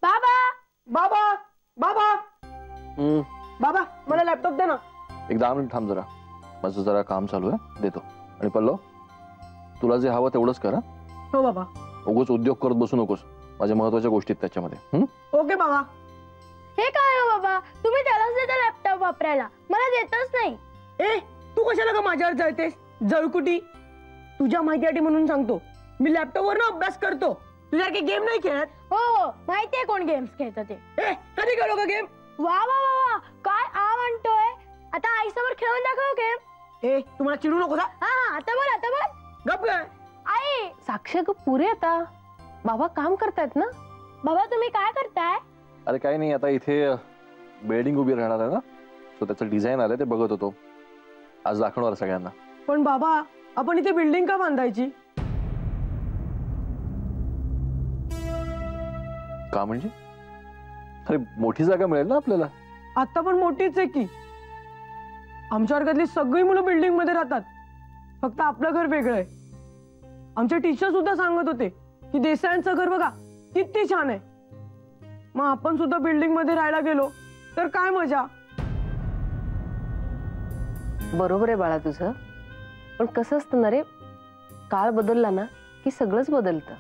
बाबा बाबा बाबा बाबा मला लॅपटॉप दे ना। एक 10 मिनिट थांब जरा, माझं जरा काम चालू आहे, देतो। आणि पल्लव, तुला जे हवं तेवढंच कर। हो बाबा। उगाच उद्योग करत बसू नकोस, माझ्या महत्त्वाच्या गोष्टी त्याच्यामध्ये। ओके बाबा। हे काय हो बाबा, तुम्ही त्यालाच देता लॅपटॉप वापरायला, मला देतच नाही। ए तू कशाला का माझ्यावर जळतेस? जळकुटी, तुझ्या माहितीसाठी म्हणून सांगतो, मी लॅपटॉपवर ना अभ्यास करतो, तुझ्यासारखे गेम नाही खेळत। हो हो माहितीये कोण गेम्स खेळतात ते। कधी खेळलो का गेम? वा वा वा वा, काय म्हणतोय? आता आईसमोर खेळून दाखव गेम। तुम्हाला चिडू नको का? हा आता बोल, आता बोल। गप काय आई साक्षी ग पुरे, आता बाबा काम करतायत ना। बाबा तुम्ही काय करताय? अरे काही नाही, आता इथे बिल्डिंग उभी राहणार आहे ना, सो त्याचं डिझाईन आलं ते बघत होतो, आज दाखवणार सगळ्यांना। पण बाबा आपण इथे बिल्डिंग का बांधायची? का म्हणजे? अरे मोठी जागा मिळेल ना आपल्याला। आता पण मोठीच आहे की, आमच्या वर्गातली सगळी मुलं बिल्डिंग मध्ये राहतात, फक्त आपलं घर वेगळं आहे। आमचे टीचर सुद्धा सांगत होते की देसाईंचं घर बघा किती छान आहे, मग आपण सुद्धा बिल्डिंग मध्ये राहायला गेलो तर काय मजा। बरोबर आहे बाळा तुझं, पण कसं असतं ना रे, काळ बदलला ना की सगळंच बदलतं।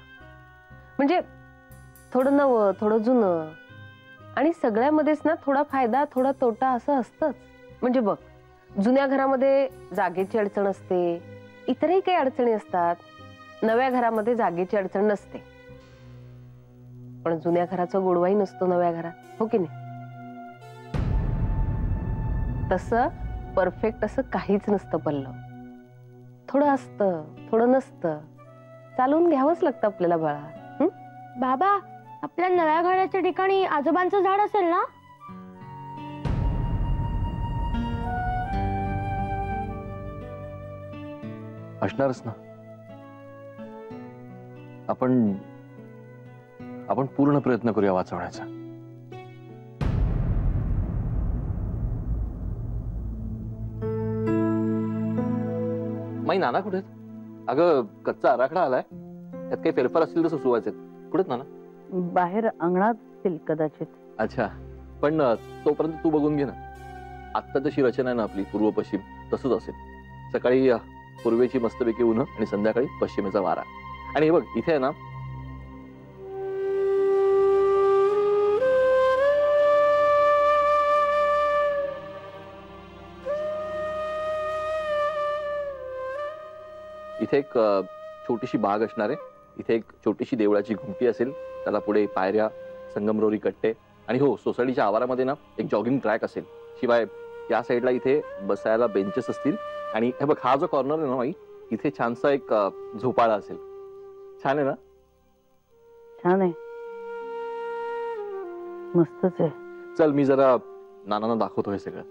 म्हणजे थोडं नवं, थोडं जुनं, आणि सगळ्यामध्येच ना थोडा फायदा थोडा तोटा असं असतंच। म्हणजे बघ, जुन्या घरामध्ये जागेची अडचण असते, इतरही काही अडचणी असतात, नव्या घरामध्ये जागेची अडचण नसते। पण जुन्या घराचा गोडवाही नसतो नव्या घरात, हो की नाही? तसं परफेक्ट असं काहीच नसतं पल्लव, थोडं असतं थोडं नसतं, चालून घ्यावंच लागतं आपल्याला बाळा। बाबा आपल्या नव्या घराच्या ठिकाणी आजोबांचं झाड असेल ना? असणारच ना। आपण पूर्ण प्रयत्न करूया वाचवण्याचा। माई नाना कुठे आहेत? अगं कच्चा आराखडा आलाय, त्यात काही फेरफार असतील तर सुचवायचे। कुठेत नाना? बाहेर अंगणात असतील कदाचित। अच्छा, पण तोपर्यंत तू बघून घे ना। आत्ता जशी रचना आहे ना आपली पूर्व पश्चिम, तसंच असेल। सकाळी पूर्वेची मस्तपैकी ऊन आणि संध्याकाळी पश्चिमेचा वारा। आणि हे बघ इथे आहे ना, इथे एक छोटीशी बाग असणार आहे, इथे एक छोटीशी देवळाची घुमटी असेल, त्याला पुढे पायऱ्या, संगमरवरी कट्टे, आणि हो सोसायटीच्या आवारामध्ये ना एक जॉगिंग ट्रॅक असेल। शिवाय या साईडला इथे बसायला बेंचेस असतील, आणि हे बघ हा जो कॉर्नर आहे ना माई, इथे छानसा एक झोपाळा असेल। छान आहे ना? छान आहे, मस्तच आहे। चल मी जरा नानांना दाखवतो हे सगळं।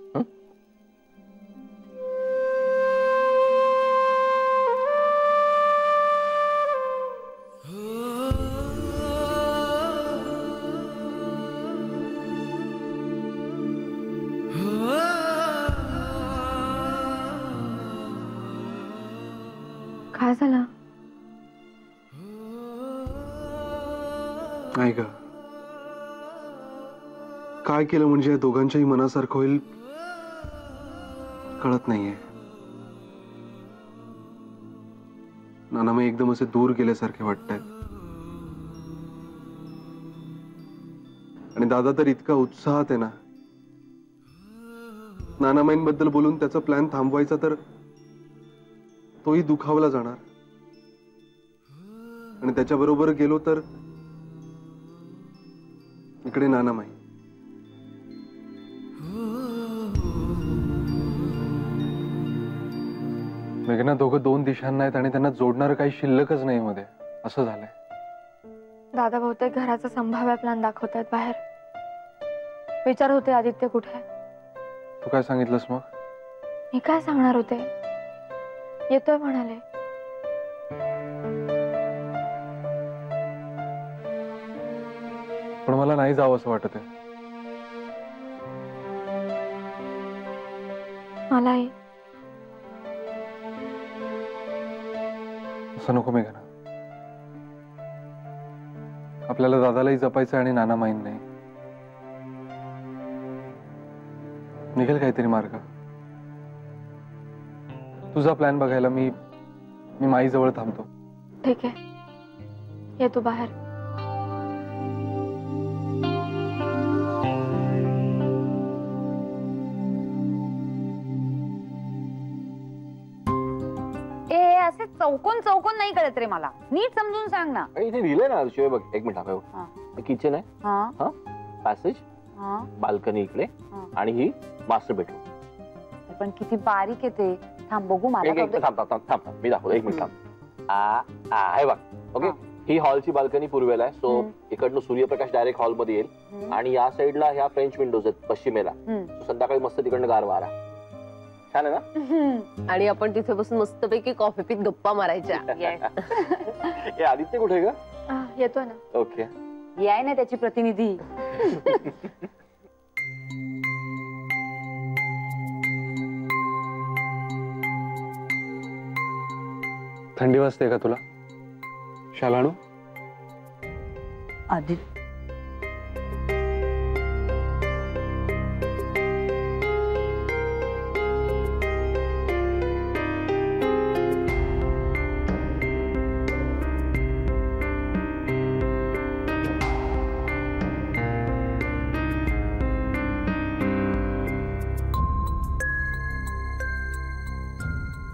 काय झालं? नाही का, काय केलं म्हणजे दोघांच्याही मनासारखं होईल कळत नाहीये। नानामाई एकदम असे दूर गेल्यासारखे वाटतंय, आणि दादा तर इतका उत्साहात आहे ना, नानामाईंबद्दल बोलून त्याचा प्लॅन थांबवायचा तर तोही दुखावला जाणार, आणि त्याच्याबरोबर गेलो तर इकडे नानामाई। मेघना, दोघं दोन दिशांना आहेत आणि त्यांना जोडणारं काही शिल्लकच नाही मध्ये, असं झालंय। दादा बहुतेक घराचा संभाव्य प्लॅन दाखवतायत बाहेर। विचार होते आदित्य कुठे? तू काय सांगितलंस मग? मी काय सांगणार होते, येतोय म्हणाले। पण मला नाही जावं असं वाटत आहे। मलाही। असं नको मेघना, आपल्याला दादालाही जपायचं आणि नाना माहीत नाही. निघेल काहीतरी मार्ग. तुझा प्लॅन बघायला मी माई जवळ थांबतो. ठीक आहे, ये तू बाहेर. असे चौकोन चौकोन नाही करत रे, मला नीट समजून सांग ना. इथे लिहिलंय ना शिवाय बघ, एक मिनिट हा. किचन आहे, हा पॅसेज, हा बाल्कनी इकडे हा. आणि ही मास्टर बेडरूम. पण किती बारीक येते. थांब बघू मला थांब मी दाखवतो, एक मिनिट थांब. आहे बघ. ओके, ही हॉलची बाल्कनी पूर्वेला आहे. सो इकडनं सूर्यप्रकाश डायरेक्ट हॉल मध्ये येईल आणि या साईडला ह्या फ्रेंच विंडोज आहेत पश्चिमेला. संध्याकाळी मस्त तिकडनं गार वारा. छान आहे ना. आणि आपण तिथे बसून मस्तपैकी कॉफी पीत गप्पा मारायच्या. हे आदित्य कुठे ग? येतोय ना. ओके, याय ना त्याची प्रतिनिधी. थंडी वाजते का तुला? शालाणू आधी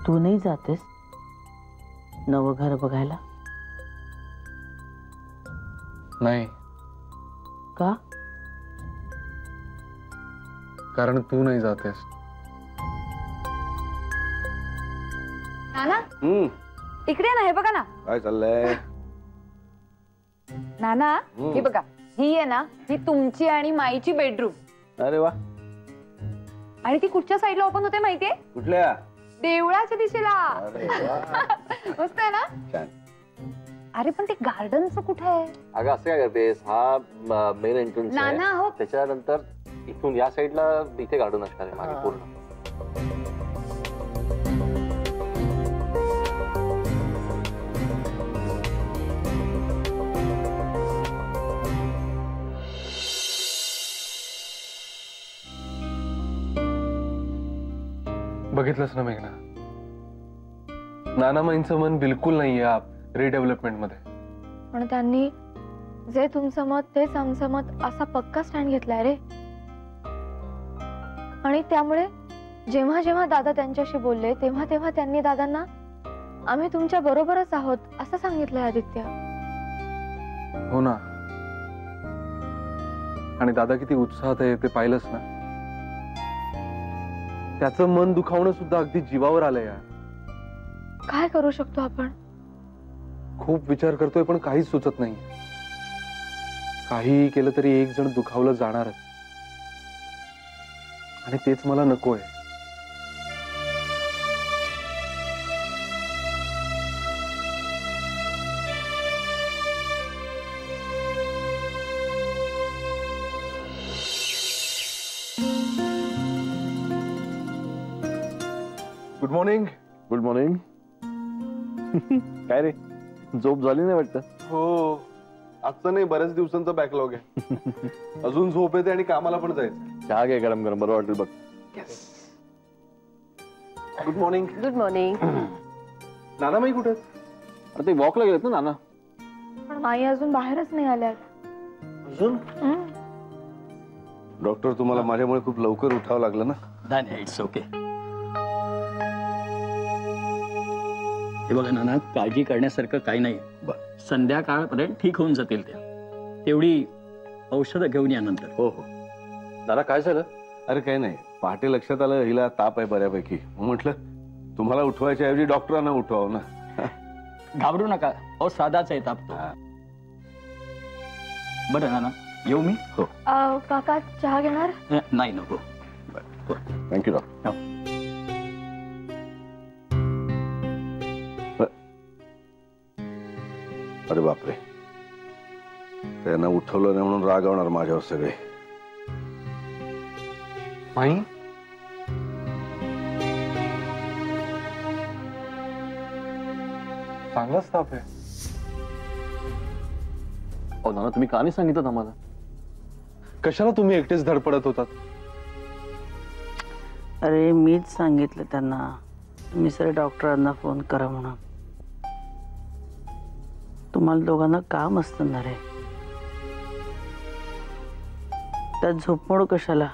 तू नाही जातेस नवं घर बघायला? नाही, का? कारण तू नाही जातेस. नाना इकडे ना, हे बघा ना. काय चाललंय? नाना हे बघा, ही आहे ना, ही तुमची आणि माईची बेडरूम. अरे वा. आणि ती कुठच्या साईडला ओपन होते माहितीये? कुठल्या? देवळाच्या दिशेला. अरे वा. मस्त आहे ना. छान. अरे पण ते गार्डनचं कुठे आहे? अगं असं काय करतेस, हा मेन एंट्रन्स आहे. नाना हो, त्याच्यानंतर इथून या साईडला इथे गार्डन असणार आहे मागे पूर्ण. बघितलंस ना मेघना, नानामाईंचं मन बिलकुल नाहीये या रिडेव्हलपमेंट मध्ये. पण त्यांनी जे तुमचं मत तेच आमचं मत असा पक्का स्टँड घेतलाय रे. आणि त्यामुळे जेव्हा जेव्हा दादा त्यांच्याशी बोलले तेव्हा तेव्हा त्यांनी दादांना आम्ही तुमच्या बरोबरच आहोत असं सांगितलंय आदित्य. हो ना. आणि दादा किती उत्साहात आहे ते पाहिलंच ना. त्याचं मन दुखावणं सुद्धा अगदी जीवावर आलंय यार. काय करू शकतो आपण? खूप विचार करतोय पण काहीच सुचत नाही. काहीही केलं तरी एक जण दुखावलं जाणारच आणि तेच मला नकोय. Good morning. Good morning. काय रे, झोप झाली नाही वाटतं? हो, आजचं नाही, बऱ्याच दिवसांचा बॅकलॉग आहे. अजून झोप येते आणि कामाला पण जायचं. चहा घे गरम गरम, बरं वाटेल बघ. Good morning. Good morning. नानामाई कुठे? अरे ते वॉकला गेलेत ना नाना. पण माई अजून बाहेरच नाही आल्या. अजून? डॉक्टर, तुम्हाला माझ्यामुळे खूप लवकर उठावं लागलं ना? नाही, इट्स ओके. हे बघा नाना, काळजी करण्यासारखं काही नाही. संध्याकाळपर्यंत ठीक होऊन जातील त्या. तेवढी औषधं घेऊन या नंतर. हो हो. नाना काय झालं? अरे काही नाही, पहाटे लक्षात आलं हिला ताप आहे बऱ्यापैकी. म्हटलं तुम्हाला उठवायच्या ऐवजी डॉक्टरांना उठवावं ना. घाबरू नका, अहो साधाच आहे ताप तो. बरं नाना, येऊ मी? हो. काका चहा घेणार? नाही नको. Thank you doctor. अरे बापरे, त्यांना उठवलं नाही म्हणून रागावणार माझ्यावर सगळे. माई, चांगलाच ताप आहे. अहो नाना, तुम्ही का नाही सांगितलं आम्हाला? कशाला तुम्ही एकटेच धडपडत होतात? अरे मीच सांगितलं त्यांना मिसरे डॉक्टरांना फोन करा म्हणून. तुम्हाला दोघांना काम असतं ना रे, त्यात झोपमोड कशाला?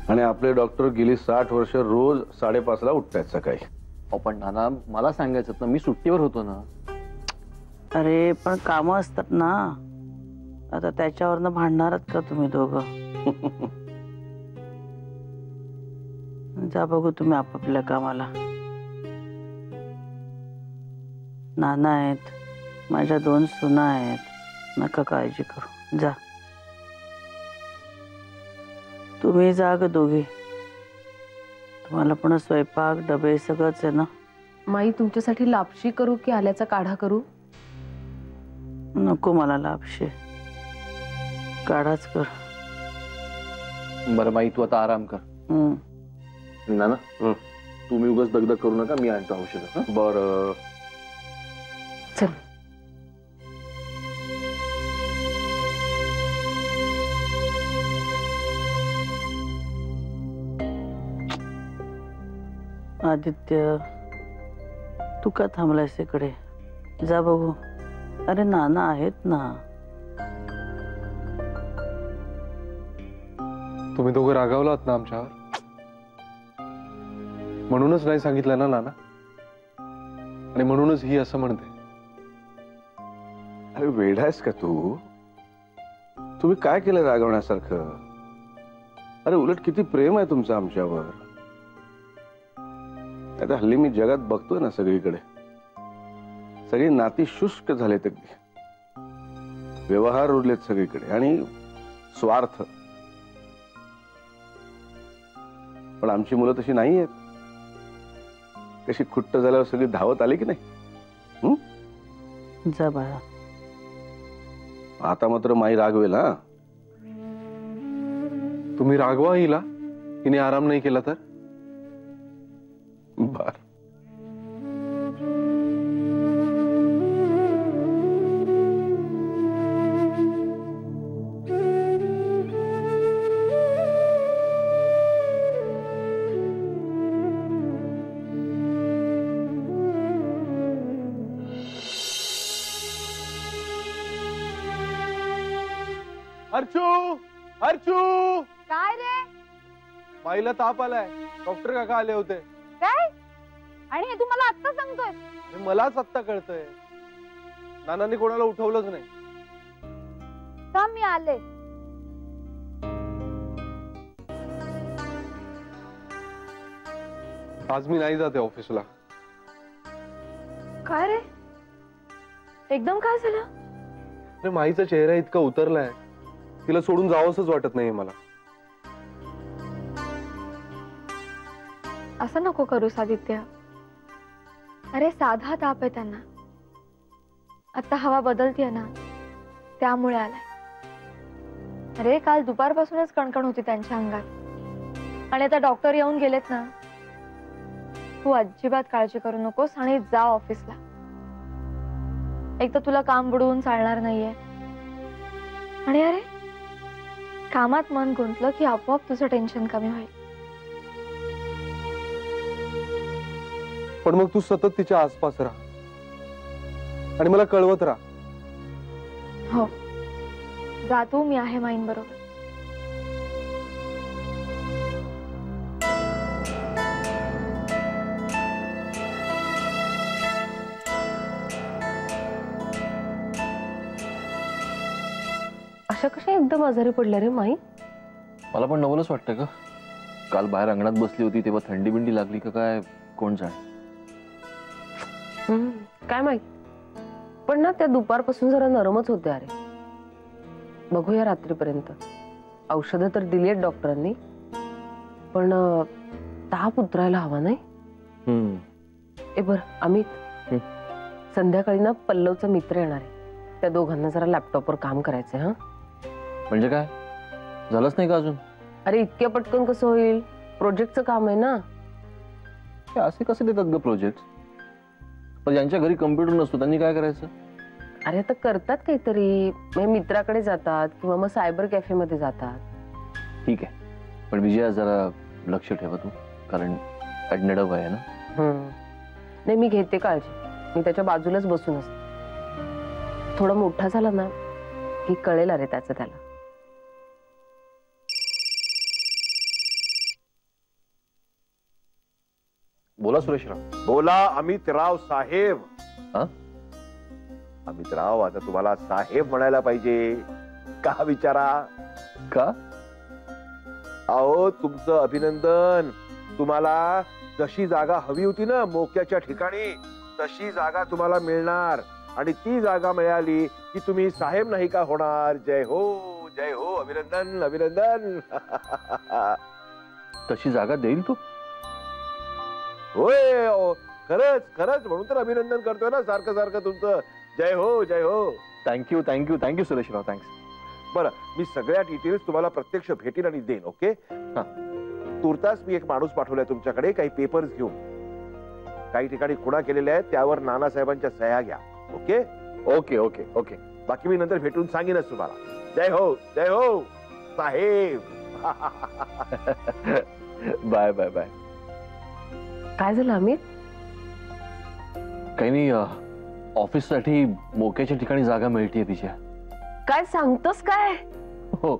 आणि आपले डॉक्टर गेली 60 वर्ष रोज 5:30ला उठतायत सकाळी. अहो पण नाना, मला सांगायचं ना, मी सुट्टीवर होतो ना. अरे पण कामं असतात ना. आता त्याच्यावरनं भांडणारच का तुम्ही दोघं? जा बघू तुम्ही आपापल्या कामाला. नाना आहेत, माझ्या 2 सुना आहेत, नका काळजी करू. जा तुम्ही, जा ग दोघी. तुम्हाला पण स्वयंपाक डबे सगळंच आहे ना. माई तुमच्यासाठी लापशी करू की आल्याचा काढा करू? नको मला लापशे, काढाच कर. बरं माई, तू आता आराम कर. नाना, तुम्ही उगाच दगदग करू नका, मी आणतो औषध. बरं. चल. आदित्य, तू का थांबलायस इकडे? जा बघू. अरे नाना आहेत ना. तुम्ही दोघं रागावलात ना आमच्यावर, म्हणूनच नाही सांगितलं ना नाना, आणि म्हणूनच ही असं म्हणते. अरे वेडायस का तू? तुम्ही काय केलं रागवण्यासारखं? अरे उलट किती प्रेम आहे तुमचं आमच्यावर. आता हल्ली मी जगात बघतोय ना, सगळीकडे सगळी नाती शुष्क झालेत, अगदी व्यवहार उरलेत सगळीकडे आणि स्वार्थ. पण आमची मुलं तशी नाही आहेत. कशी खुट्ट झाल्यावर सगळी धावत आली की नाही. जा बाळा. आता मात्र माई रागवेल. हा, तुम्ही रागवा हिला, हिने आराम नाही केला तर. बर. अर्चू, अर्चू, काय रे? माईला ताप आलाय, डॉक्टर काका आले होते. काय? आणि हे तू मला आत्ता सांगतोय? आणि मलाच आत्ता कळतंय. नानांनी कोणाला उठवलंच नाही. का? मी आले. आज मी नाही जाते ऑफिसला. काय रे, एकदम काय झालं? अरे माईचा चेहरा इतका उतरलाय, तिला सोडून जावंसच वाटत नाहीये मला. असं नको करूस आदित्य. अरे साधा ताप आहे त्यांना, आता हवा बदलतीये ना, त्यामुळे आलाय. अरे काल दुपारपासूनच कणकण होती त्यांच्या अंगात, आणि आता डॉक्टर येऊन गेलेत ना. तू अजिबात काळजी करू नकोस आणि जा ऑफिसला. एक तर तुला काम बुडवून चालणार नाहीये, आणि अरे कामात मन गुंतलं की आपोआप तुझं टेन्शन कमी होईल. पण मग तू सतत तिच्या आसपास राहा आणि मला कळवत राहा. हो, जा तू, मी आहे माईन बरोबर. अशा कशा एकदम आजारी पडल्या रे माई? मला पण नवलच वाटतं का. काल बाहेर अंगणात बसली होती तेव्हा थंडी बिंडी लागली का काय, कोण जाणे. काय माहित, पण ना त्या दुपारपासून जरा नरमच होते. अरे बघूया रात्रीपर्यंत. औषधं तर दिली आहेत डॉक्टरांनी, पण ताप उतरायला हवा नाही. ए बर अमित, संध्याकाळी ना पल्लवचा मित्र येणार आहे. त्या दोघांना जरा लॅपटॉपवर काम करायचंय. हा म्हणजे काय, झालंच नाही का अजून? अरे इतक्या पटकन कसं होईल, प्रोजेक्टचं काम आहे ना. असे कसे देतात ग प्रोजेक्ट? पण ज्यांच्या घरी कम्प्युटर नसतो त्यांनी काय करायचं? अरे आता करतात काहीतरी, म्हणजे मित्राकडे जातात किंवा मग सायबर कॅफे मध्ये जातात. ठीक आहे, पण विजया जरा लक्ष ठेवा तू, कारण अडनडव आहे ना. नाही, मी घेते काळजी. मी त्याच्या बाजूलाच बसून असते. थोडा मोठा झाला ना की कळेल अरे त्याचं त्याला. बोला सुरेशराव. बोला अमितराव साहेब. हा? अमितराव, आता तुम्हाला साहेब म्हणायला पाहिजे का विचारा. का? अहो, तुमचं अभिनंदन. तुम्हाला जशी जागा हवी होती ना मोक्याच्या ठिकाणी, तशी जागा तुम्हाला मिळणार. आणि ती जागा मिळाली की तुम्ही साहेब नाही का होणार. जय हो, जय हो, अभिनंदन, अभिनंदन. तशी जागा देईल तू? होय, खरंच खरंच, म्हणून तर अभिनंदन करतोय ना सारखं सारखं तुमचं. जय हो, जय हो. Thank you thank you thank you Sureshrao, thanks. बरं, मी सगळ्या डिटेल्स तुम्हाला प्रत्यक्ष भेटीन आणि देईन. ओके. हा, तुर्तास मी एक माणूस पाठवलाय तुमच्याकडे काही पेपर्स घेऊन. काही ठिकाणी खुणा केलेल्या आहेत, त्यावर नानासाहेबांच्या सह्या घ्या. Okay okay okay okay. बाकी मी नंतर भेटून सांगेनच तुम्हाला. जय हो, जय हो साहेब. Bye bye bye. काय झालं अमित? काही नाही, ऑफिस साठी मोक्याच्या ठिकाणी जागा मिळतीये तिच्या. काय सांगतोस काय? हो.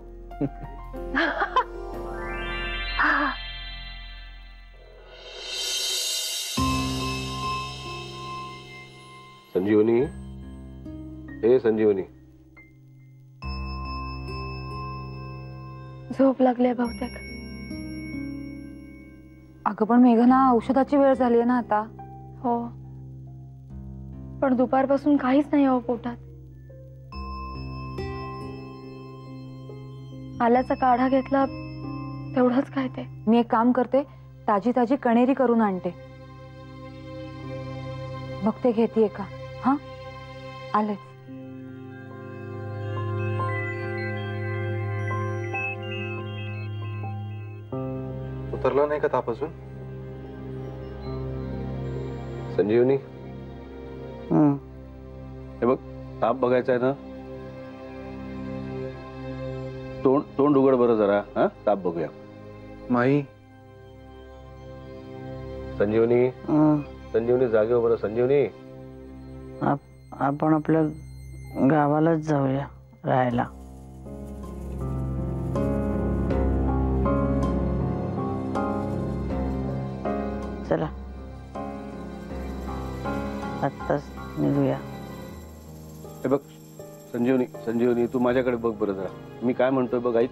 संजीवनी, हे संजीवनी. झोप लागले बहुतेक. अगं पण मेघना, औषधाची वेळ झाली आहे ना आता. हो, पण दुपारपासून काहीच नाही हो पोटात. आल्याचा काढा घेतला तेवढंच काय ते. मी एक काम करते, ताजी ताजी कणेरी करून आणते. बघते घेतीये का. हा, आले. उतरला नाही का ताप अजून? संजीवनी, हे बघ, ताप बघायचा आहे ना. तोंड उघड बरं जरा. हा, ताप बघूया. माई. संजीवनी, संजीवनी, जागे हो बरं. संजीवनी, आपण आपल्या गावालाच जाऊया राहायला. चला आत्ताच निघूया. हे बघ संजीवनी, संजीवनी, तू माझ्याकडे बघ बरं जरा. मी काय म्हणतोय बघ, ऐक.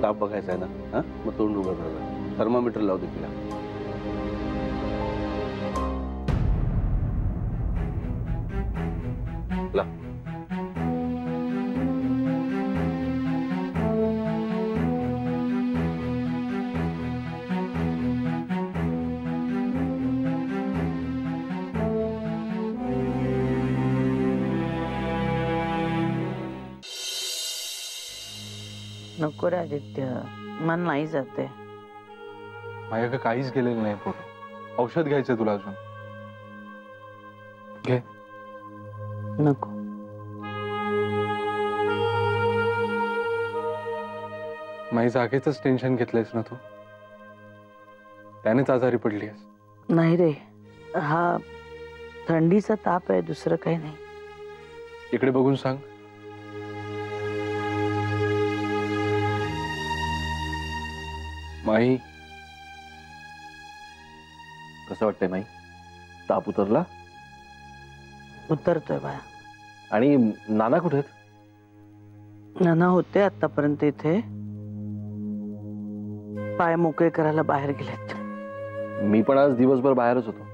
ताप बघायचा आहे ना. हा, मग तोंड उघड बरं. थर्मामीटर लावू दे तिला. ला. नको रे आदित्य, मन नाही जाते. माझ्याकडे काहीच गेलेलं नाही पोट. औषध घ्यायचंय तुला अजून. घे. नको. माझी जागेच टेन्शन घेतलंयस ना तू. त्यानेच आजारी पडलीस. नाही रे, हा थंडीचा ताप आहे, दुसरं काही नाही. इकडे बघून सांग. माई, कसं वाटतंय माई? ताप उतरला? उतरतोय बाळा. आणि नाना कुठे आहेत? नाना होते आतापर्यंत इथे, पाय मोकळे करायला बाहेर गेलेत. मी पण आज दिवसभर बाहेरच होतो.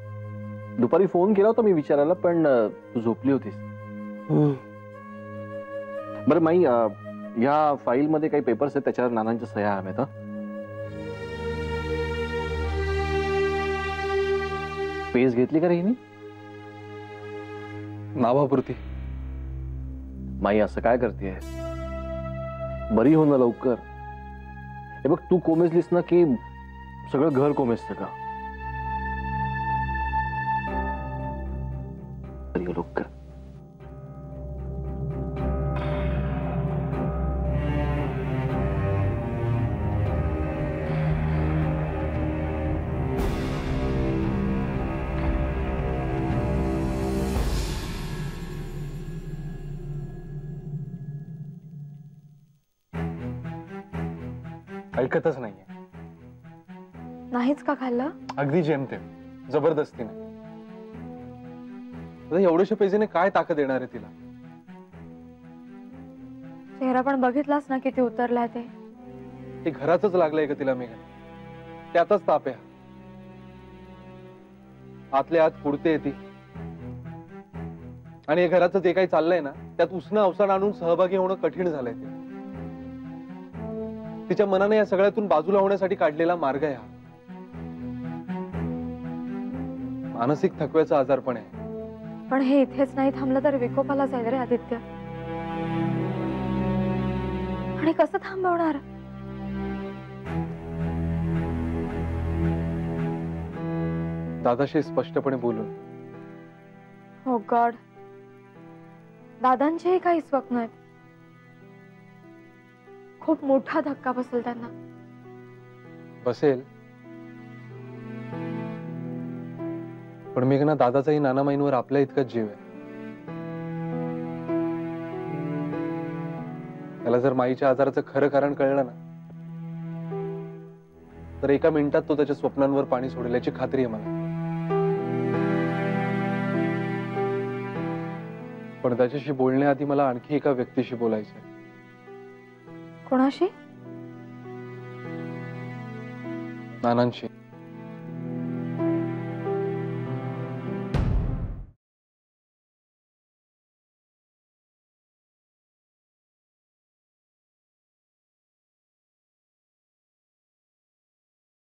दुपारी फोन केला होता मी विचारायला, पण तू झोपली होतीस. बरं माई, या फाईल मध्ये काही पेपर्स आहेत, त्याच्यावर नानांच्या सह्या हव्यात. पेज घेतली का रे हिने? नावापुरती. माई असं काय करते? बरी हो ना लवकर. हे बघ, तू कोमेजलीस ना की सगळं घर कोमेजतं का? लवकर ऐकतच नाहीये. नाहीच का खाल्लं? अगदी जेमतेम, जबरदस्तीने. आता एवढ्याशा पैसेने काय ताकद येणार आहे तिला? चेहरा पण बघितलास ना किती उतरलाय ते. हे घरातच लागलंय का तिला मेघना? त्यातच ताप आहे. आतल्या आत पुढते ती, आणि हे घराचं जे काही चाललंय ना त्यात उसणं अवसान आणून सहभागी होणं कठीण झालंय ते. तिच्या मनाने या सगळ्यातून बाजूला होण्यासाठी काढलेला मार्ग आहे हा. मानसिक थकव्याचा आजारपण आहे. पण हे इथेच नाही थांबलं तर विकोपाला जाईल रे आदित्य. आणि कसं थांबवणार? दादाशी स्पष्टपणे बोलून. हो गॉड, दादांचेही काही स्वप्न आहेत. खूप मोठा धक्का बसेल त्यांना. बसेल, पण मेघना दादाचाही नानामाईंवर आपल्या इतकाच जीव आहे. त्याला जर माईच्या आजाराचं खरं कारण कळलं ना तर एका मिनिटात तो त्याच्या स्वप्नांवर पाणी सोडेल याची खात्री आहे मला. पण त्याच्याशी बोलण्याआधी मला आणखी एका व्यक्तीशी बोलायचंय. कोणाशी? नानांशी.